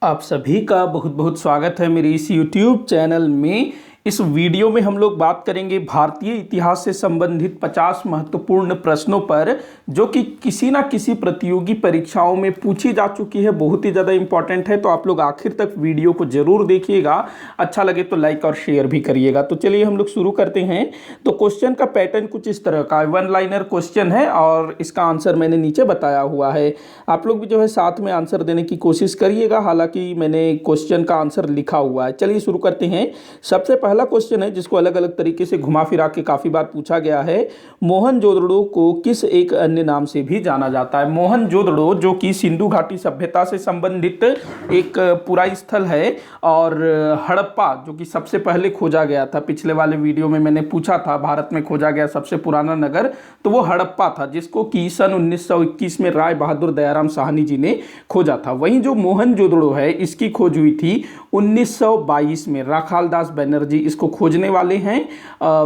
आप सभी का बहुत बहुत स्वागत है मेरे इस YouTube चैनल में। इस वीडियो में हम लोग बात करेंगे भारतीय इतिहास से संबंधित 50 महत्वपूर्ण प्रश्नों पर, जो कि किसी ना किसी प्रतियोगी परीक्षाओं में पूछी जा चुकी है। बहुत ही ज़्यादा इंपॉर्टेंट है, तो आप लोग आखिर तक वीडियो को जरूर देखिएगा। अच्छा लगे तो लाइक और शेयर भी करिएगा। तो चलिए हम लोग शुरू करते हैं। तो क्वेश्चन का पैटर्न कुछ इस तरह का है, वन लाइनर क्वेश्चन है और इसका आंसर मैंने नीचे बताया हुआ है। आप लोग भी जो है साथ में आंसर देने की कोशिश करिएगा, हालांकि मैंने क्वेश्चन का आंसर लिखा हुआ है। चलिए शुरू करते हैं। सबसे पहला क्वेश्चन है जिसको अलग अलग तरीके से घुमा फिरा के काफी बार पूछा गया है। मोहनजोदड़ो को किस एक अन्य नाम से भी जाना जाता है? मोहनजोदड़ो जो कि सिंधु घाटी सभ्यता से संबंधित एक पुरा स्थल है, और हड़प्पा जो कि सबसे पहले खोजा गया था। पिछले वाले वीडियो में मैंने पूछा था भारत में खोजा गया सबसे पुराना नगर, तो वो हड़प्पा था, जिसको कि सन 1921 में राय बहादुर दयाराम साहनी जी ने खोजा था। वहीं जो मोहनजोदड़ो है इसकी खोज हुई थी 1922 में। राखालदास बनर्जी इसको खोजने वाले हैं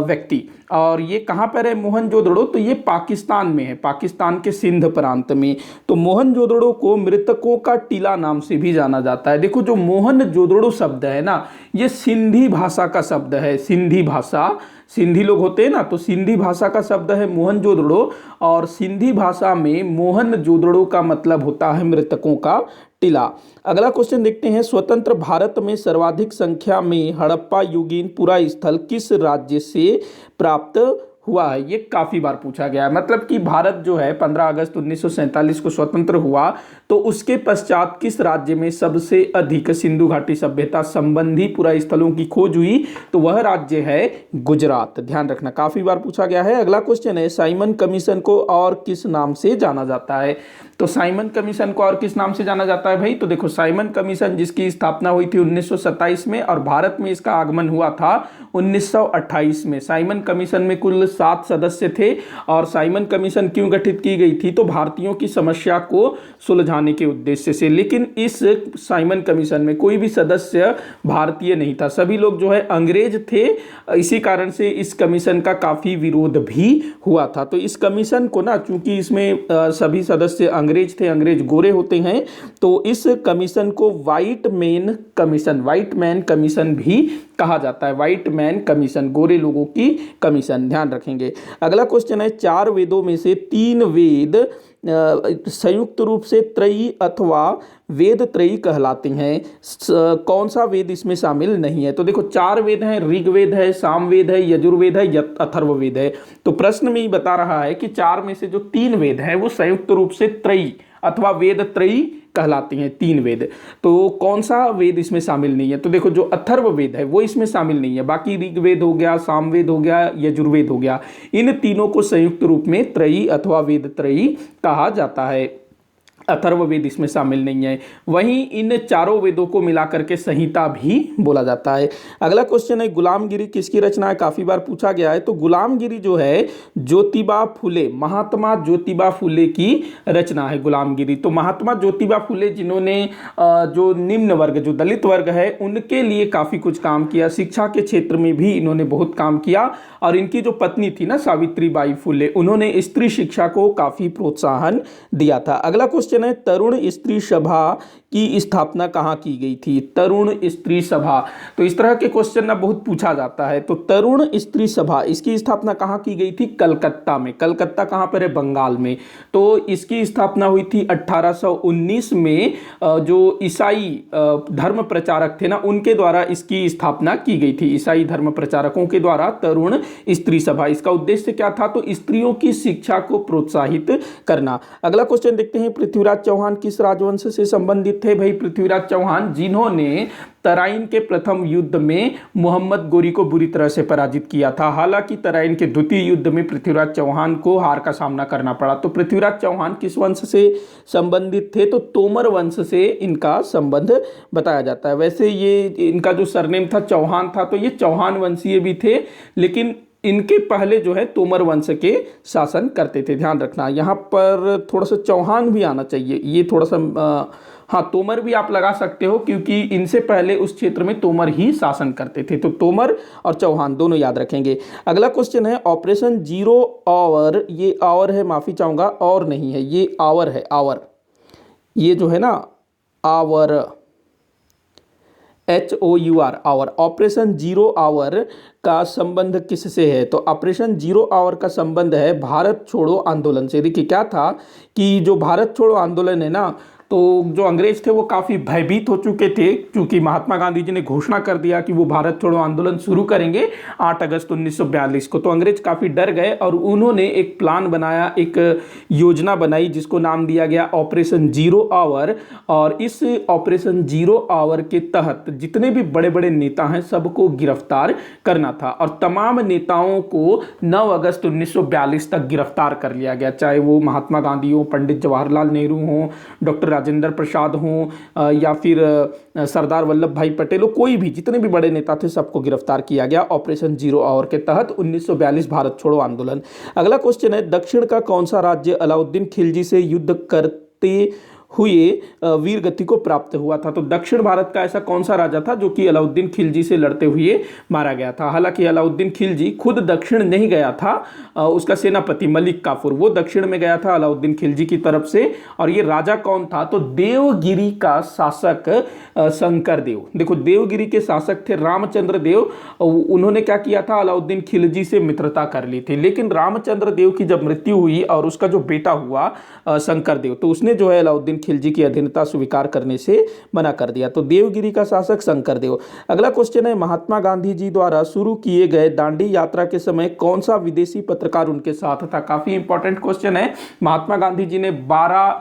व्यक्ति। और ये कहाँ पर है मोहनजोदड़ो? तो ये पाकिस्तान में है, पाकिस्तान के सिंध प्रांत में। तो मोहनजोदड़ो को मृतकों का टीला नाम से भी जाना जाता है। देखो, जो मोहनजोदड़ो शब्द है ना, ये सिंधी भाषा का शब्द है। सिंधी भाषा, सिंधी लोग होते हैं ना, तो सिंधी भाषा का शब्द है मोहनजोदड़ो, और सिंधी भाषा में मोहनजोदड़ो का मतलब होता है मृतकों का टीला। अगला क्वेश्चन देखते हैं। स्वतंत्र भारत में सर्वाधिक संख्या में हड़प्पा युगीन पुरा स्थल किस राज्य से प्राप्त हुआ है? ये काफी बार पूछा गया है। मतलब कि भारत जो है 15 अगस्त 1947 को स्वतंत्र हुआ, तो उसके पश्चात किस राज्य में सबसे अधिक सिंधु घाटी सभ्यता संबंधी पुरा स्थलों की खोज हुई? तो वह राज्य है गुजरात। ध्यान रखना, काफी बार पूछा गया है। अगला क्वेश्चन है, साइमन कमीशन को और किस नाम से जाना जाता है? तो साइमन कमीशन को और किस नाम से जाना जाता है भाई? तो देखो, साइमन कमीशन जिसकी स्थापना हुई थी 1927 में, और भारत में इसका आगमन हुआ था 1928 में। साइमन कमीशन में कुल 7 सदस्य थे। और साइमन कमीशन क्यों गठित की गई थी? तो भारतीयों की समस्या को सुलझाने के उद्देश्य से। लेकिन इस साइमन कमीशन में कोई भी सदस्य भारतीय नहीं था, सभी लोग जो है अंग्रेज थे। इसी कारण से इस कमीशन का काफी विरोध भी हुआ था। तो इस कमीशन को ना, चूंकि इसमें सभी सदस्य अंग्रेज थे, अंग्रेज गोरे होते हैं, तो इस कमीशन को व्हाइट मैन कमीशन भी कहा जाता है। व्हाइट मैन कमीशन, गोरे लोगों की कमीशन, ध्यान रखेंगे। अगला क्वेश्चन है, 4 वेदों में से 3 वेद संयुक्त रूप से त्रयी अथवा वेद त्रयी कहलाते हैं। कौन सा वेद इसमें शामिल नहीं है? तो देखो, 4 वेद हैं, ऋग्वेद है, सामवेद है, यजुर्वेद है, अथर्ववेद है। तो प्रश्न में ही बता रहा है कि 4 में से जो 3 वेद हैं वो संयुक्त रूप से त्रयी अथवा वेद त्रयी कहलाती हैं। 3 वेद, तो कौन सा वेद इसमें शामिल नहीं है? तो देखो, जो अथर्ववेद है वो इसमें शामिल नहीं है। बाकी ऋग्वेद हो गया, सामवेद हो गया, यजुर्वेद हो गया, इन तीनों को संयुक्त रूप में त्रयी अथवा वेद त्रयी कहा जाता है। अथर्ववेद इसमें शामिल नहीं है। वहीं इन 4 वेदों को मिलाकर के संहिता भी बोला जाता है। अगला क्वेश्चन है, गुलामगिरी किसकी रचना है? काफी बार पूछा गया है। तो गुलामगिरी जो है ज्योतिबा फुले, महात्मा ज्योतिबा फुले की रचना है गुलामगिरी। तो महात्मा ज्योतिबा फुले जिन्होंने जो निम्न वर्ग, जो दलित वर्ग है, उनके लिए काफी कुछ काम किया। शिक्षा के क्षेत्र में भी इन्होंने बहुत काम किया। और इनकी जो पत्नी थी ना, सावित्रीबाई फुले, उन्होंने स्त्री शिक्षा को काफी प्रोत्साहन दिया था। अगला क्वेश्चन है, तरुण स्त्री सभा की स्थापना कहाँ की गई थी? तरुण स्त्री सभा, तो इस तरह के क्वेश्चन ना बहुत पूछा जाता है। तो तरुण स्त्री सभा, इसकी स्थापना कहाँ की गई थी? कलकत्ता में। कलकत्ता कहाँ पर है? बंगाल में। तो इसकी स्थापना हुई थी 1819 में। जो ईसाई धर्म प्रचारक थे ना, उनके द्वारा इसकी स्थापना की गई थी। ईसाई धर्म प्रचारकों के द्वारा तरुण स्त्री सभा। इसका उद्देश्य क्या था? तो स्त्रियों की शिक्षा को प्रोत्साहित करना। अगला क्वेश्चन देखते हैं, पृथ्वीराज चौहान किस राजवंश से संबंधित थे? भाई, पृथ्वीराज चौहान जिन्होंने तराइन के प्रथम युद्ध में मोहम्मद गोरी को बुरी तरह से पराजित किया था। हालांकि तराइन के द्वितीय युद्ध में पृथ्वीराज चौहान को हार का सामना करना पड़ा। तो पृथ्वीराज चौहान किस वंश से संबंधित थे? तो तोमर वंश से इनका संबंध बताया जाता है। वैसे ये इनका जो सरनेम था चौहान था, तो ये चौहान वंशीय भी थे, लेकिन इनके पहले जो है तोमर वंश के शासन करते थे। ध्यान रखना, यहाँ पर थोड़ा सा चौहान भी आना चाहिए। ये थोड़ा सा हाँ, तोमर भी आप लगा सकते हो, क्योंकि इनसे पहले उस क्षेत्र में तोमर ही शासन करते थे। तो तोमर और चौहान दोनों याद रखेंगे। अगला क्वेश्चन है, ऑपरेशन जीरो आवर, ये आवर है, माफी चाहूंगा, और नहीं है, ये आवर है, आवर, ये जो है ना hour, HOUR hour, operation zero hour का संबंध किससे है? तो ऑपरेशन जीरो आवर का संबंध है भारत छोड़ो आंदोलन से। देखिए क्या था कि जो भारत छोड़ो आंदोलन है ना, तो जो अंग्रेज थे वो काफ़ी भयभीत हो चुके थे, क्योंकि महात्मा गांधी जी ने घोषणा कर दिया कि वो भारत छोड़ो आंदोलन शुरू करेंगे 8 अगस्त 1942 को। तो अंग्रेज काफ़ी डर गए और उन्होंने एक प्लान बनाया, एक योजना बनाई जिसको नाम दिया गया ऑपरेशन जीरो आवर। और इस ऑपरेशन जीरो आवर के तहत जितने भी बड़े बड़े नेता हैं सबको गिरफ्तार करना था, और तमाम नेताओं को 9 अगस्त 1942 तक गिरफ्तार कर लिया गया, चाहे वो महात्मा गांधी हो, पंडित जवाहरलाल नेहरू हों, डॉक्टर राजेंद्र प्रसाद हों, या फिर सरदार वल्लभ भाई पटेल हो, कोई भी जितने भी बड़े नेता थे सबको गिरफ्तार किया गया ऑपरेशन जीरो आवर के तहत 1942 भारत छोड़ो आंदोलन। अगला क्वेश्चन है, दक्षिण का कौन सा राज्य अलाउद्दीन खिलजी से युद्ध करते हुए वीर गति को प्राप्त हुआ था? तो दक्षिण भारत का ऐसा कौन सा राजा था जो कि अलाउद्दीन खिलजी से लड़ते हुए मारा गया था? हालांकि अलाउद्दीन खिलजी खुद दक्षिण नहीं गया था, उसका सेनापति मलिक काफूर वो दक्षिण में गया था अलाउद्दीन खिलजी की तरफ से। और ये राजा कौन था? तो देवगिरी का शासक शंकर देव। देखो देवगिरी के शासक थे रामचंद्र देव, उन्होंने क्या किया था, अलाउद्दीन खिलजी से मित्रता कर ली थी। लेकिन रामचंद्र देव की जब मृत्यु हुई और उसका जो बेटा हुआ शंकर देव, तो उसने जो है अलाउद्दीन खिलजी की अधीनता स्वीकार करने से मना कर दिया। तो देवगिरी का शासक शंकर देव। अगला क्वेश्चन है, महात्मा गांधी जी द्वारा शुरू किए गए दांडी यात्रा के समय कौन सा विदेशी पत्रकार उनके साथ था? काफी इंपॉर्टेंट क्वेश्चन है। महात्मा गांधी जी ने 12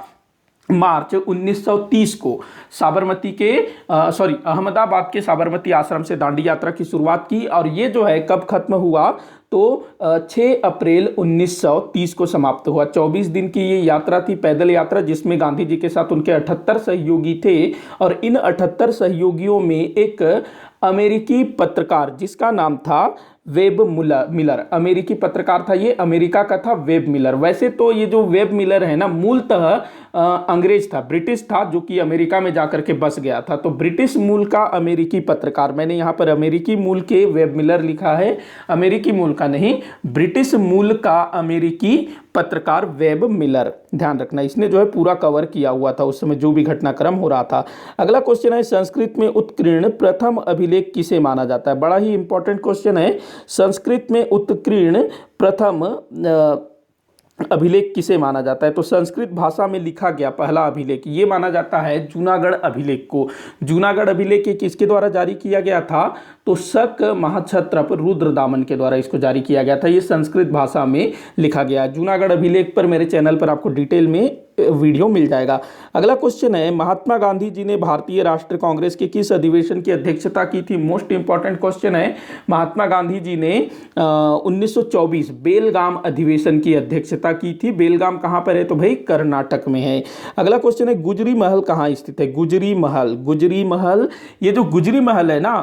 मार्च 1930 को साबरमती के अहमदाबाद के साबरमती आश्रम से दांडी यात्रा की शुरुआत की, और ये जो है कब खत्म हुआ? तो 6 अप्रैल 1930 को समाप्त हुआ। 24 दिन की ये यात्रा थी, पैदल यात्रा, जिसमें गांधी जी के साथ उनके 78 सहयोगी थे। और इन 78 सहयोगियों में एक अमेरिकी पत्रकार जिसका नाम था वेब मिलर, अमेरिकी पत्रकार था, ये अमेरिका का था वेब मिलर। वैसे तो ये जो वेब मिलर है ना, मूलतः अंग्रेज था, ब्रिटिश था, जो कि अमेरिका में जाकर के बस गया था। तो ब्रिटिश मूल का अमेरिकी पत्रकार, मैंने यहाँ पर अमेरिकी मूल के वेब मिलर लिखा है, अमेरिकी मूल का नहीं, ब्रिटिश मूल का अमेरिकी पत्रकार वेब मिलर, ध्यान रखना। इसने जो है पूरा कवर किया हुआ था उस समय जो भी घटनाक्रम हो रहा था। अगला क्वेश्चन है, संस्कृत में उत्कीर्ण प्रथम अभिलेख किसे माना जाता है? बड़ा ही इंपॉर्टेंट क्वेश्चन है। संस्कृत में उत्कीर्ण प्रथम अभिलेख किसे माना जाता है? तो संस्कृत भाषा में लिखा गया पहला अभिलेख ये माना जाता है जूनागढ़ अभिलेख को। जूनागढ़ अभिलेख ये किसके द्वारा जारी किया गया था? तो शक महाक्षत्रप रुद्रदामन के द्वारा इसको जारी किया गया था। ये संस्कृत भाषा में लिखा गया। जूनागढ़ अभिलेख पर मेरे चैनल पर आपको डिटेल में वीडियो मिल जाएगा। अगला क्वेश्चन है, महात्मा गांधी जी ने भारतीय राष्ट्रीय कांग्रेस के किस अधिवेशन की अध्यक्षता की थी? मोस्ट इंपॉर्टेंट क्वेश्चन है। महात्मा गांधी जी ने 1924 बेलगाम अधिवेशन की अध्यक्षता की थी। बेलगाम कहां पर है? तो भाई कर्नाटक में है। अगला क्वेश्चन है, गुजरी महल कहां स्थित है? गुजरी महल, गुजरी महल, ये जो गुजरी महल है ना,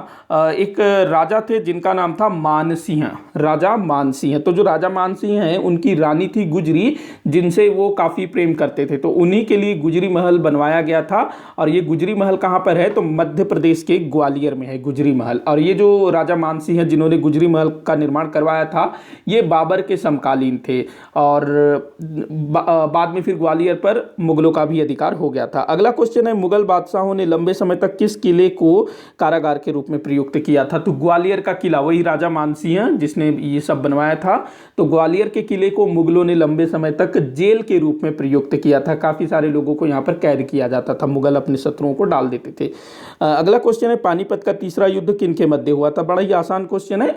एक राजा थे जिनका नाम था मानसिंह, राजा मानसिंह। तो जो राजा मानसिंह हैं उनकी रानी थी गुजरी, जिनसे वो काफी प्रेम करते थे, तो उन्हीं के लिए गुजरी महल बनवाया गया था। और ये गुजरी महल कहां पर है? तो मध्य प्रदेश के ग्वालियर में है गुजरी महल। और ये जो राजा मानसिंह हैं जिन्होंने गुजरी महल का निर्माण करवाया था, ये बाबर के समकालीन थे, और बाद में फिर ग्वालियर पर मुगलों का भी अधिकार हो गया था। अगला क्वेश्चन है, मुगल बादशाहों ने लंबे समय तक किस किले को कारागार के रूप में प्रयुक्त किया था? तो ग्वालियर का किला, वही राजा मानसिंह जिसने ये सब बनवाया था, तो ग्वालियर के किले को मुगलों ने लंबे समय तक जेल के रूप में प्रयुक्त किया था। काफी सारे लोगों को यहाँ पर कैद किया जाता था, मुगल अपने शत्रुओं को डाल देते थे। अगला क्वेश्चन है, पानीपत का तीसरा युद्ध किनके मध्य हुआ था? बड़ा ही आसान क्वेश्चन है।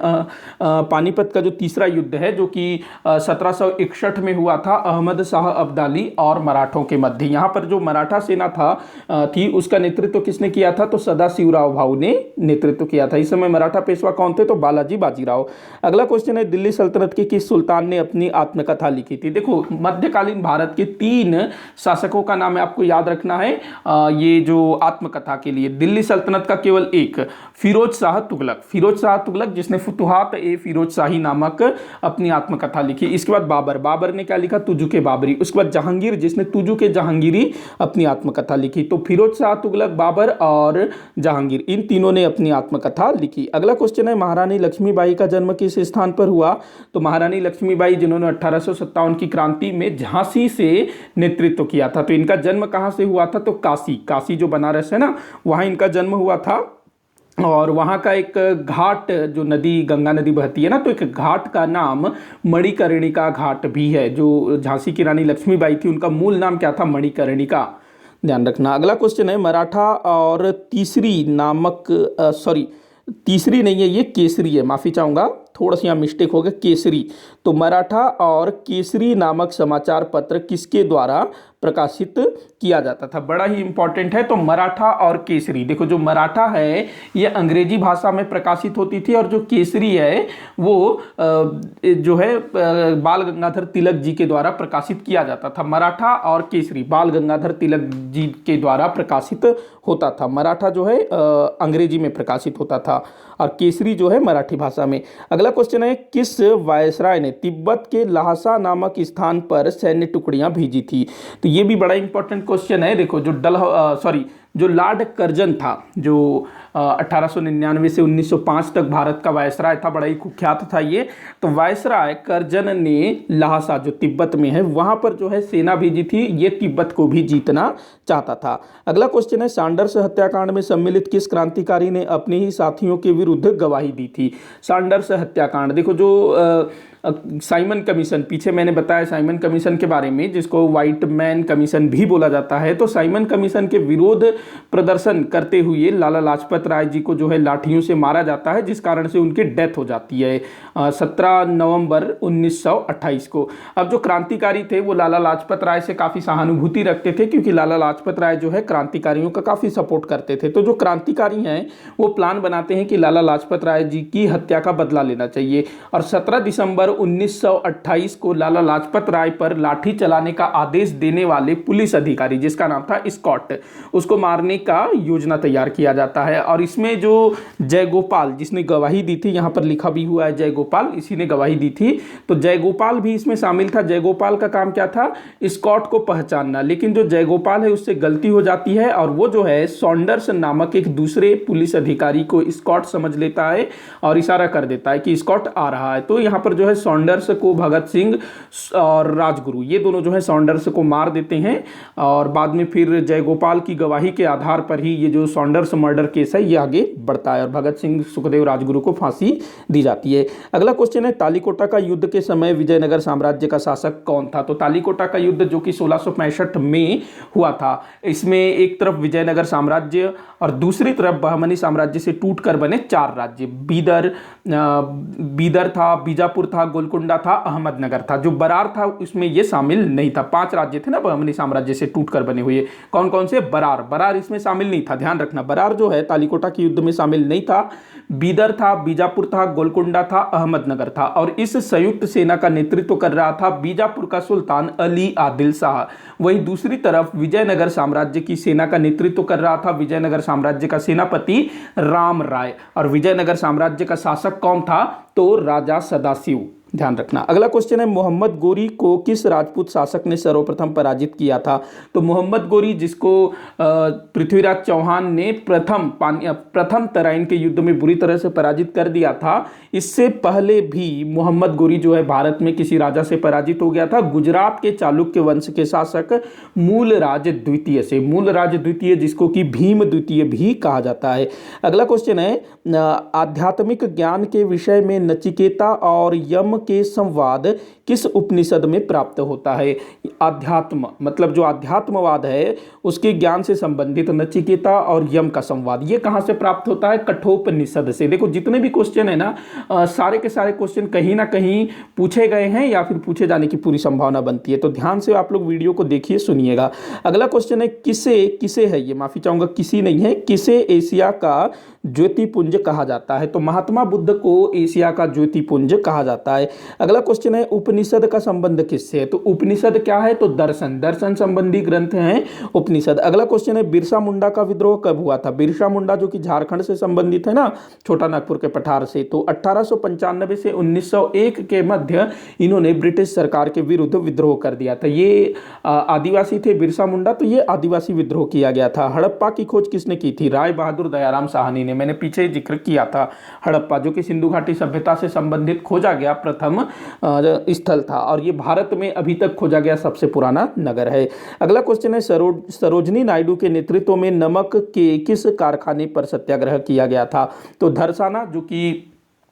पानीपत का जो तीसरा युद्ध है जो कि 1761 में हुआ था, अहमद शाह अब्दाली और मराठों के मध्य। यहाँ पर जो मराठा सेना थी उसका नेतृत्व किसने किया था? तो सदाशिवराव भाऊ ने नेतृत्व किया था। इस समय मराठा पेशवा कौन थे? तो बालाजी बाजीराव। अगला क्वेश्चन है, दिल्ली सल्तनत के किस सुल्तान ने अपनी आत्मकथा लिखी थी? देखो मध्यकालीन भारत के 3 शासकों का नाम है, आपको याद रखना है। ये जो आत्मकथा के लिए दिल्ली सल्तनत का केवल एक, फिरोज शाह तुगलक, फिरोज शाह तुगलक जिसने फुतुहात ए फिरोज शाही नामक अपनी आत्मकथा लिखी। इसके बाद बाबर, बाबर ने क्या लिखा? तुजु के बाबरी। उसके बाद जहांगीर जिसने तुजु के जहांगीरी अपनी आत्मकथा लिखी। तो फिरोज शाह तुगलक, बाबर और जहांगीर, इन तीनों ने अपनी आत्मकथा लिखी। अगला क्वेश्चन है, महारानी लक्ष्मीबाई का जन्म किस स्थान पर हुआ? तो महारानी लक्ष्मीबाई जिन्होंने 1857 की क्रांति में झांसी से नेतृत्व किया था, तो इनका जन्म कहां से हुआ था? तो काशी, काशी जो बनारस है ना, वहां इनका जन्म हुआ था। और वहाँ का एक घाट, जो नदी गंगा नदी बहती है ना, तो एक घाट का नाम मणिकर्णिका घाट भी है। जो झांसी की रानी लक्ष्मीबाई थी, उनका मूल नाम क्या था? मणिकर्णिका। ध्यान रखना। अगला क्वेश्चन है, मराठा और तीसरी नामक, सॉरी तीसरी नहीं है ये, केसरी है, माफ़ी चाहूँगा, थोड़ा सा यहाँ मिस्टेक हो गया, केसरी। तो मराठा और केसरी नामक समाचार पत्र किसके द्वारा प्रकाशित किया जाता था? बड़ा ही इंपॉर्टेंट है। तो मराठा और केसरी, देखो जो मराठा है ये अंग्रेजी भाषा में प्रकाशित होती थी, और जो केसरी है वो जो है बाल गंगाधर तिलक जी के द्वारा प्रकाशित किया जाता था। मराठा और केसरी बाल गंगाधर तिलक जी के द्वारा प्रकाशित होता था। मराठा जो है अंग्रेजी में प्रकाशित होता था, और केसरी जो है मराठी भाषा में। अगला क्वेश्चन है, किस वायसराय ने तिब्बत के लहासा नामक स्थान पर सैन्य टुकड़ियां भेजी थी? तो ये भी बड़ा इंपॉर्टेंट क्वेश्चन है। देखो जो लॉर्ड कर्जन था, जो 1899 से 1905 तक भारत का वायसराय था, बड़ा ही कुख्यात था ये। तो वायसराय कर्जन ने लहासा, जो तिब्बत में है, वहां पर जो है सेना भेजी थी, ये तिब्बत को भी जीतना चाहता था। अगला क्वेश्चन है, सैंडर्स हत्याकांड में सम्मिलित किस क्रांतिकारी ने अपने ही साथियों के विरुद्ध गवाही दी थी? सैंडर्स हत्याकांड, देखो जो साइमन कमीशन, पीछे मैंने बताया साइमन कमीशन के बारे में, जिसको व्हाइट मैन कमीशन भी बोला जाता है। तो साइमन कमीशन के विरोध प्रदर्शन करते हुए लाला लाजपत राय जी को जो है लाठियों से मारा जाता है, जिस कारण से उनकी डेथ हो जाती है 17 नवंबर 1928 को। अब जो क्रांतिकारी थे वो लाला लाजपत राय से काफ़ी सहानुभूति रखते थे, क्योंकि लाला लाजपत राय जो है क्रांतिकारियों का काफ़ी सपोर्ट करते थे। तो जो क्रांतिकारी हैं वो प्लान बनाते हैं कि लाला लाजपत राय जी की हत्या का बदला लेना चाहिए, और 17 दिसंबर 1928 को लाला लाजपत राय पर लाठी चलाने का आदेश देने वाले पुलिस अधिकारी, जिसका नाम था स्कॉट, उसको मारने का योजना तैयार किया जाता है। और इसमें जो जयगोपाल, जिसने गवाही दी थी, यहां पर लिखा भी हुआ है जयगोपाल, इसी ने गवाही दी थी, तो जयगोपाल भी इसमें शामिल था। जयगोपाल का काम क्या था? स्कॉट को पहचानना। लेकिन जो जयगोपाल है उससे गलती हो जाती है, और वो जो है सॉन्डर्स नामक एक दूसरे पुलिस अधिकारी को स्कॉट समझ लेता है और इशारा कर देता है कि स्कॉट आ रहा है। तो यहां पर जो है सॉन्डर्स को भगत सिंह और राजगुरु, ये दोनों जो है सॉन्डर्स को मार देते हैं, और बाद में फिर जयगोपाल की गवाही के आधार पर ही ये जो सॉन्डर्स मर्डर केस है ये आगे बढ़ता है, और भगत सिंह, सुखदेव, राजगुरु को फांसी दी जाती है। अगला क्वेश्चन है, तालीकोटा का युद्ध के समय विजयनगर साम्राज्य का शासक कौन था? तो तालीकोटा का युद्ध जो कि 1665 में हुआ था, इसमें एक तरफ विजयनगर साम्राज्य और दूसरी तरफ बहमनी साम्राज्य से टूटकर बने 4 राज्य, बीदर था, बीजापुर था, गोलकुंडा था, अहमदनगर था। जो बरार था उसमें ये शामिल नहीं था। 5 राज्य थे ना बहमनी साम्राज्य से टूटकर बने हुए, कौन कौन से? बरार इसमें शामिल नहीं था, ध्यान रखना। बरार जो है तालीकोटा के युद्ध में शामिल नहीं था। बीदर था, बीजापुर था, गोलकुंडा था, अहमदनगर था, और इस संयुक्त सेना का नेतृत्व कर रहा था बीजापुर का सुल्तान अली आदिल शाह। वहीं दूसरी तरफ विजयनगर साम्राज्य की सेना का नेतृत्व कर रहा था विजयनगर साम्राज्य का सेनापति राम राय, और विजयनगर साम्राज्य का शासक कौन था? तो राजा सदाशिव। ध्यान रखना। अगला क्वेश्चन है, मोहम्मद गोरी को किस राजपूत शासक ने सर्वप्रथम पराजित किया था? तो मोहम्मद गोरी, जिसको पृथ्वीराज चौहान ने प्रथम तराइन के युद्ध में बुरी तरह से पराजित कर दिया था। इससे पहले भी मोहम्मद गोरी जो है भारत में किसी राजा से पराजित हो गया था, गुजरात के चालुक्य वंश के शासक मूलराज द्वितीय से। मूलराज द्वितीय, जिसको कि भीम द्वितीय भी कहा जाता है। अगला क्वेश्चन है, आध्यात्मिक ज्ञान के विषय में नचिकेता और यम के संवाद किस उपनिषद में प्राप्त होता है? अध्यात्म मतलब जो अध्यात्मवाद है उसके ज्ञान से संबंधित नचिकेता और यम का संवाद, ये कहां से प्राप्त होता है? कठोपनिषद से। देखो जितने भी क्वेश्चन है ना, सारे के सारे क्वेश्चन कहीं ना कहीं पूछे गए हैं या फिर पूछे जाने की पूरी संभावना बनती है, तो ध्यान से आप लोग वीडियो को देखिए, सुनिएगा। अगला क्वेश्चन है, किसे है ये, माफी चाहूंगा, किसी नहीं है, किसे एशिया का ज्योतिपुंज कहा जाता है? तो महात्मा बुद्ध को एशिया का ज्योतिपुंज कहा जाता है। अगला क्वेश्चन है, उपनिषद का संबंध किससे है? तो उपनिषद क्या है? तो दर्शन संबंधी ग्रंथ हैं उपनिषद। अगला क्वेश्चन है, बिरसा मुंडा का विद्रोह कब हुआ था? बिरसा मुंडा जो कि झारखंड से संबंधित है ना, छोटा नागपुर के पठार से, तो 1895 से 1901 के मध्य इन्होंने ब्रिटिश सरकार के विरुद्ध विद्रोह कर दिया था। ये आदिवासी थे बिरसा मुंडा, तो ये आदिवासी विद्रोह किया गया था। हड़प्पा की खोज किसने की थी? राय बहादुर दयाराम साहनी ने। मैंने पीछे जिक्र किया था हड़प्पा, जो कि सिंधु घाटी सभ्यता से संबंधित खोजा गया प्रथम स्थल था और ये भारत में अभी तक खोजा गया सबसे पुराना नगर है। अगला क्वेश्चन है, सरोजनी नायडू के नेतृत्व में नमक के किस कारखाने पर सत्याग्रह किया गया था? तो धरसाना, जो कि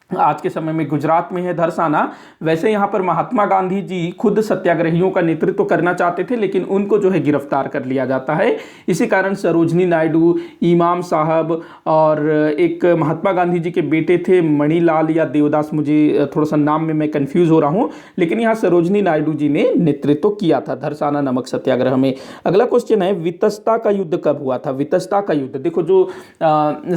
आज के समय में गुजरात में है धरसाना। वैसे यहाँ पर महात्मा गांधी जी खुद सत्याग्रहियों का नेतृत्व करना चाहते थे, लेकिन उनको जो है गिरफ्तार कर लिया जाता है। इसी कारण सरोजनी नायडू, इमाम साहब और एक महात्मा गांधी जी के बेटे थे मणिलाल या देवदास, मुझे थोड़ा सा नाम में मैं कंफ्यूज हो रहा हूँ, लेकिन यहाँ सरोजनी नायडू जी ने नेतृत्व किया था धरसाना नमक सत्याग्रह में। अगला क्वेश्चन है, वितस्ता का युद्ध कब हुआ था? वितस्ता का युद्ध, देखो जो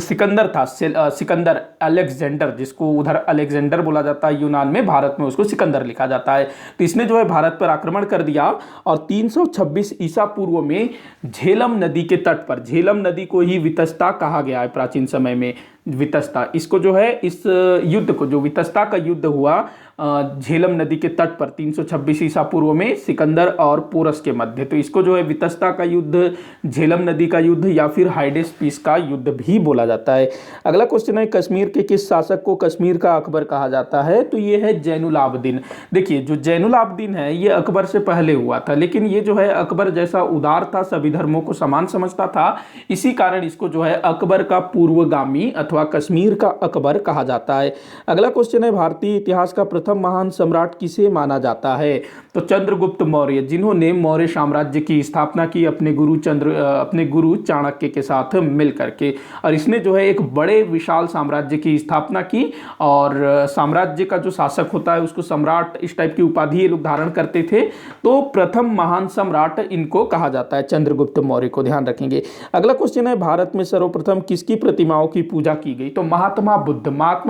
सिकंदर था, सिकंदर अलेक्जेंडर, जिसको उधर अलेक्जेंडर बोला जाता है यूनान में, भारत में उसको सिकंदर लिखा जाता है। तो इसने जो है भारत पर आक्रमण कर दिया और 326 ईसा पूर्व में झेलम नदी के तट पर, झेलम नदी को ही वितस्ता कहा गया है प्राचीन समय में, वितस्ता, इसको जो है इस युद्ध को, जो वितस्ता का युद्ध हुआ झेलम नदी के तट पर 326 ईसा पूर्व में सिकंदर और पोरस के मध्य, तो इसको जो है वितस्ता का युद्ध, झेलम नदी का युद्ध या फिर हाइडेस्पीस का युद्ध भी बोला जाता है। अगला क्वेश्चन है, कश्मीर के किस शासक को कश्मीर का अकबर कहा जाता है? तो ये है जैनुलाब्दीन। देखिए जो जैनुलाब्दीन है ये अकबर से पहले हुआ था, लेकिन ये जो है अकबर जैसा उदार था, सभी धर्मों को समान समझता था, इसी कारण इसको जो है अकबर का पूर्वगामी अथवा कश्मीर का अकबर कहा जाता है। अगला क्वेश्चन है, भारतीय इतिहास का प्रथम महान सम्राट किसे माना जाता है? तो चंद्रगुप्त मौर्य, जिन्होंने मौर्य साम्राज्य की स्थापना की अपने गुरु चाणक्य के साथ मिल करके, और इसने जो है एक बड़े विशाल साम्राज्य की स्थापना की, और साम्राज्य का जो शासक होता है उसको सम्राट, इस टाइप की उपाधि ये लोग धारण करते थे। तो प्रथम महान सम्राट इनको कहा जाता है, चंद्रगुप्त मौर्य को, ध्यान रखेंगे। अगला क्वेश्चन है, भारत में सर्वप्रथम किसकी प्रतिमाओं की पूजा की गई? तो महात्मा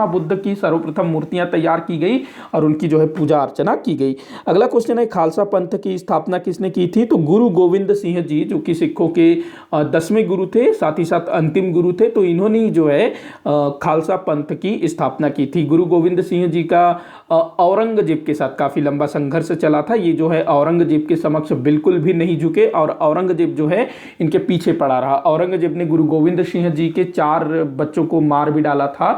बुद्ध की सर्वप्रथम मूर्तियां तैयार की गई और उनकी जो है पूजा अर्चना की गई। अगला क्वेश्चन है, खालसा पंथ की स्थापना किसने की थी? तो गुरु गोविंद सिंह जी, जो कि सिखों के 10वें गुरु थे, साथ ही साथ अंतिम गुरु थे, तो इन्होंने ही जो है खालसा पंथ की स्थापना की थी। गुरु गोविंद सिंह जी का औरंगजेब के साथ काफी लंबा संघर्ष चला था। ये जो है औरंगजेब के समक्ष बिल्कुल भी नहीं झुके और औरंगजेब जो है इनके पीछे पड़ा रहा। औरंगजेब ने गुरु गोविंद सिंह जी के 4 बच्चों को मार भी डाला था,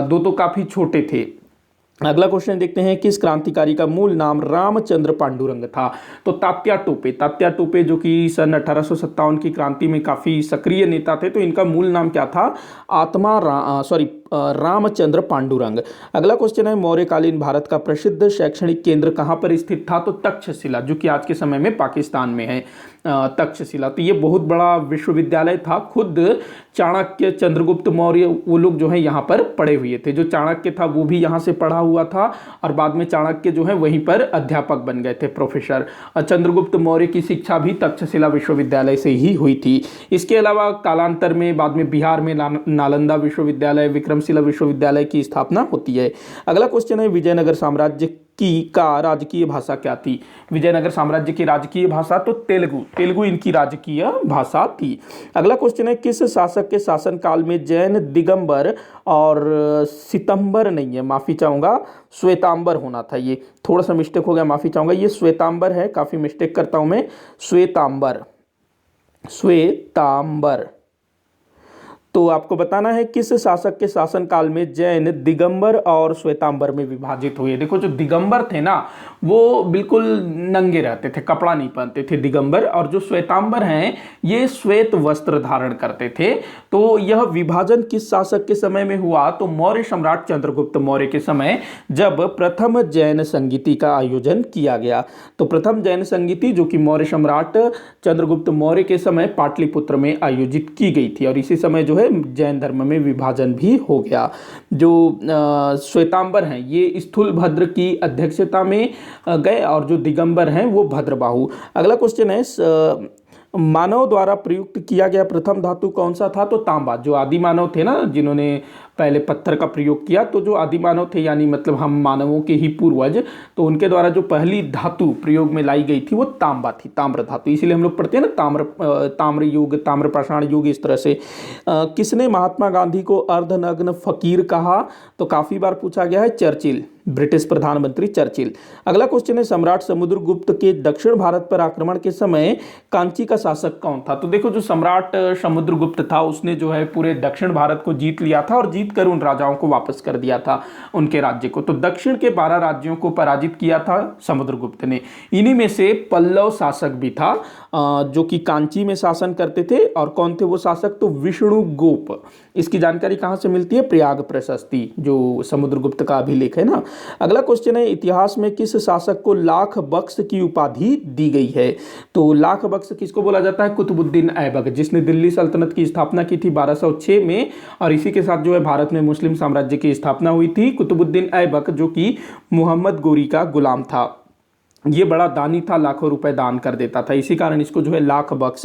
2 तो काफी छोटे थे। अगला क्वेश्चन देखते हैं, किस क्रांतिकारी का मूल नाम रामचंद्र पांडुरंग था? तो तात्या टोपे जो कि सन 1857 की क्रांति में काफी सक्रिय नेता थे, तो इनका मूल नाम क्या था? रामचंद्र पांडुरंग। अगला क्वेश्चन है, मौर्यकालीन भारत का प्रसिद्ध शैक्षणिक केंद्र कहां पर स्थित था? तो तक्षशिला, जो कि आज के समय में पाकिस्तान में है, तक्षशिला। तो ये बहुत बड़ा विश्वविद्यालय था। खुद चाणक्य, चंद्रगुप्त मौर्य, वो लोग जो है यहाँ पर पढ़े हुए थे। जो चाणक्य था वो भी यहाँ से पढ़ा हुआ था और बाद में चाणक्य जो है वहीं पर अध्यापक बन गए थे, प्रोफेसर। चंद्रगुप्त मौर्य की शिक्षा भी तक्षशिला विश्वविद्यालय से ही हुई थी। इसके अलावा कालांतर में बाद में बिहार में नालंदा विश्वविद्यालय, विक्रमशिला विश्वविद्यालय की स्थापना होती है। अगला क्वेश्चन है, विजयनगर साम्राज्य का राजकीय भाषा क्या थी? विजयनगर साम्राज्य की राजकीय भाषा तो तेलुगु इनकी राजकीय भाषा थी। अगला क्वेश्चन है, किस शासक के शासनकाल में जैन दिगंबर और सितंबर नहीं है, माफी चाहूंगा, श्वेतांबर होना था, ये थोड़ा सा मिस्टेक हो गया, माफी चाहूंगा, ये श्वेतांबर है, काफी मिस्टेक करता हूं मैं, श्वेतांबर। तो आपको बताना है किस शासक के शासनकाल में जैन दिगंबर और श्वेतांबर में विभाजित हुए। देखो जो दिगंबर थे ना वो बिल्कुल नंगे रहते थे, कपड़ा नहीं पहनते थे दिगंबर, और जो श्वेतांबर हैं ये श्वेत वस्त्र धारण करते थे। तो यह विभाजन किस शासक के समय में हुआ? तो मौर्य सम्राट चंद्रगुप्त मौर्य के समय, जब प्रथम जैन संगीति का आयोजन किया गया। तो प्रथम जैन संगीति जो कि मौर्य सम्राट चंद्रगुप्त मौर्य के समय पाटलिपुत्र में आयोजित की गई थी, और इसी समय जो जैन धर्म में विभाजन भी हो गया। जो श्वेतांबर हैं ये स्थूलभद्र की अध्यक्षता में गए और जो दिगंबर हैं वो भद्रबाहु। अगला क्वेश्चन है, मानव द्वारा प्रयुक्त किया गया प्रथम धातु कौन सा था? तो तांबा। जो आदि मानव थे ना जिन्होंने पहले पत्थर का प्रयोग किया, तो जो आदि मानव थे यानी मतलब हम मानवों के ही पूर्वज, तो उनके द्वारा जो पहली धातु प्रयोग में लाई गई थी वो तांबा थी, ताम्र धातु। इसीलिए हम लोग पढ़ते हैं ना ताम्र युग, ताम्र पाषाण युग, इस तरह से। किसने महात्मा गांधी को अर्धनग्न फकीर कहा? तो काफी बार पूछा गया है, चर्चिल, ब्रिटिश प्रधानमंत्री चर्चिल। अगला क्वेश्चन है, सम्राट समुद्रगुप्त के दक्षिण भारत पर आक्रमण के समय कांची का शासक कौन था? तो देखो जो सम्राट समुद्रगुप्त था उसने जो है पूरे दक्षिण भारत को जीत लिया था, और जीत जीत कर उन राजाओं को वापस कर दिया था उनके राज्य को। तो दक्षिण के 12 राज्यों को पराजित किया था समुद्रगुप्त ने। इन्हीं में से पल्लव शासक भी था जो कि कांची में शासन करते थे। और कौन थे वो शासक? तो विष्णुगुप्त। इसकी जानकारी कहां से मिलती है? प्रयाग प्रशस्ति, जो समुद्रगुप्त का अभिलेख है ना। अगला क्वेश्चन है, इतिहास में किस शासक को लाख बख्श की उपाधि दी गई है? तो लाख बख्श किसको बोला जाता है? कुतुबुद्दीन ऐबक, जिसने दिल्ली सल्तनत की स्थापना की थी 1206 में। और इसी के साथ जो है भारत में मुस्लिम साम्राज्य की स्थापना हुई थी। कुतुबुद्दीन ऐबक जो कि मोहम्मद गोरी का गुलाम था, ये बड़ा दानी था, लाखों रुपए दान कर देता था, इसी कारण इसको जो है लाख बख्श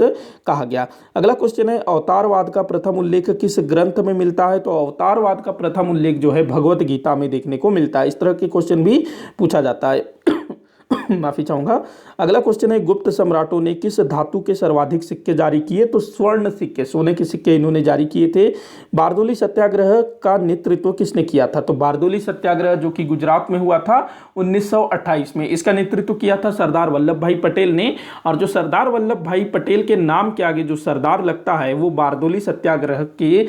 कहा गया। अगला क्वेश्चन है, अवतारवाद का प्रथम उल्लेख किस ग्रंथ में मिलता है? तो अवतारवाद का प्रथम उल्लेख जो है भगवत गीता में देखने को मिलता है। इस तरह के क्वेश्चन भी पूछा जाता है। माफी चाहूंगा। अगला क्वेश्चन है, गुप्त सम्राटों ने किस धातु के सर्वाधिक सिक्के जारी किए? तो स्वर्ण सिक्के, सोने के सिक्के इन्होंने जारी किए थे। बारदोली सत्याग्रह का नेतृत्व किसने किया था? तो बारदोली सत्याग्रह जो कि गुजरात में हुआ था 1928 में, इसका नेतृत्व किया था सरदार वल्लभ भाई पटेल ने। और जो सरदार वल्लभ भाई पटेल के नाम के आगे जो सरदार लगता है वो बारदोली सत्याग्रह के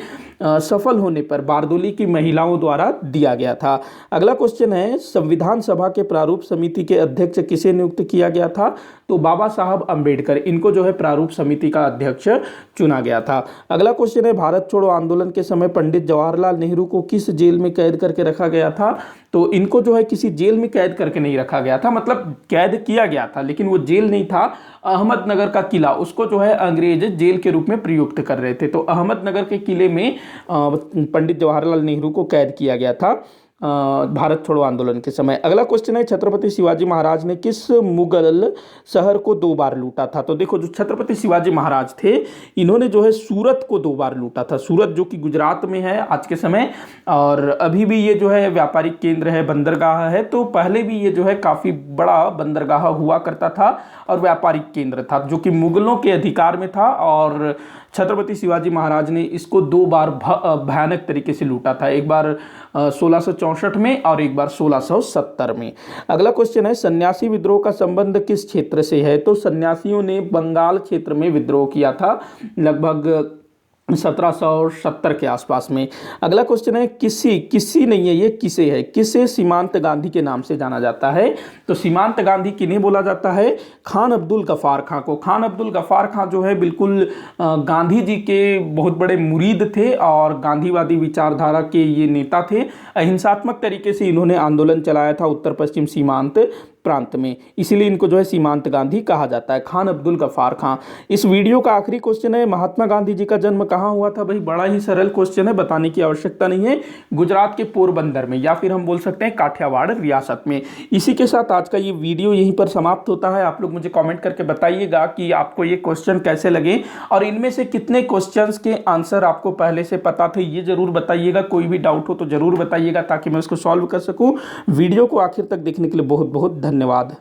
सफल होने पर बारदोली की महिलाओं द्वारा दिया गया था। अगला क्वेश्चन है, संविधान सभा के प्रारूप समिति के अध्यक्ष किसे नियुक्त किया गया था? तो बाबा साहब अंबेडकर, इनको जो है प्रारूप समिति का अध्यक्ष चुना गया था। अगला क्वेश्चन है, भारत छोड़ो आंदोलन के समय पंडित जवाहरलाल नेहरू को किस जेल में कैद करके रखा गया था? तो इनको जो है किसी जेल में कैद करके नहीं रखा गया था, मतलब कैद किया गया था लेकिन वो जेल नहीं था। अहमदनगर का किला, उसको जो है अंग्रेज जेल के रूप में प्रयुक्त कर रहे थे। तो अहमदनगर के किले में पंडित जवाहरलाल नेहरू को कैद किया गया था भारत छोड़ो आंदोलन के समय। अगला क्वेश्चन है, छत्रपति शिवाजी महाराज ने किस मुगल शहर को 2 बार लूटा था? तो देखो, जो छत्रपति शिवाजी महाराज थे इन्होंने जो है सूरत को 2 बार लूटा था। सूरत जो कि गुजरात में है आज के समय, और अभी भी ये जो है व्यापारिक केंद्र है, बंदरगाह है। तो पहले भी ये जो है काफी बड़ा बंदरगाह हुआ करता था और व्यापारिक केंद्र था जो कि मुगलों के अधिकार में था। और छत्रपति शिवाजी महाराज ने इसको 2 बार भयानक तरीके से लूटा था, एक बार 1664 में और एक बार 1670 में। अगला क्वेश्चन है, सन्यासी विद्रोह का संबंध किस क्षेत्र से है? तो सन्यासियों ने बंगाल क्षेत्र में विद्रोह किया था लगभग 1770 के आसपास में। अगला क्वेश्चन है, किसी नहीं है, ये किसे है? किसे सीमांत गांधी के नाम से जाना जाता है? तो सीमांत गांधी किन्हें बोला जाता है? खान अब्दुल गफ्फार खां को। खान अब्दुल गफ्फार खां जो है बिल्कुल गांधी जी के बहुत बड़े मुरीद थे और गांधीवादी विचारधारा के ये नेता थे। अहिंसात्मक तरीके से इन्होंने आंदोलन चलाया था उत्तर पश्चिम सीमांत प्रांत में, इसीलिए इनको जो है सीमांत गांधी कहा जाता है, खान अब्दुल गफ्फार खां। इस वीडियो का आखिरी क्वेश्चन है, महात्मा गांधी जी का जन्म कहां हुआ था? भाई बड़ा ही सरल क्वेश्चन है, बताने की आवश्यकता नहीं है। गुजरात के पोरबंदर में, या फिर हम बोल सकते हैं काठियावाड़ रियासत में। इसी के साथ आज का ये वीडियो यहीं पर समाप्त होता है। आप लोग मुझे कॉमेंट करके बताइएगा कि आपको ये क्वेश्चन कैसे लगे और इनमें से कितने क्वेश्चन के आंसर आपको पहले से पता थे, ये जरूर बताइएगा। कोई भी डाउट हो तो जरूर बताइएगा ताकि मैं उसको सॉल्व कर सकूं। वीडियो को आखिर तक देखने के लिए बहुत बहुत धन्यवाद।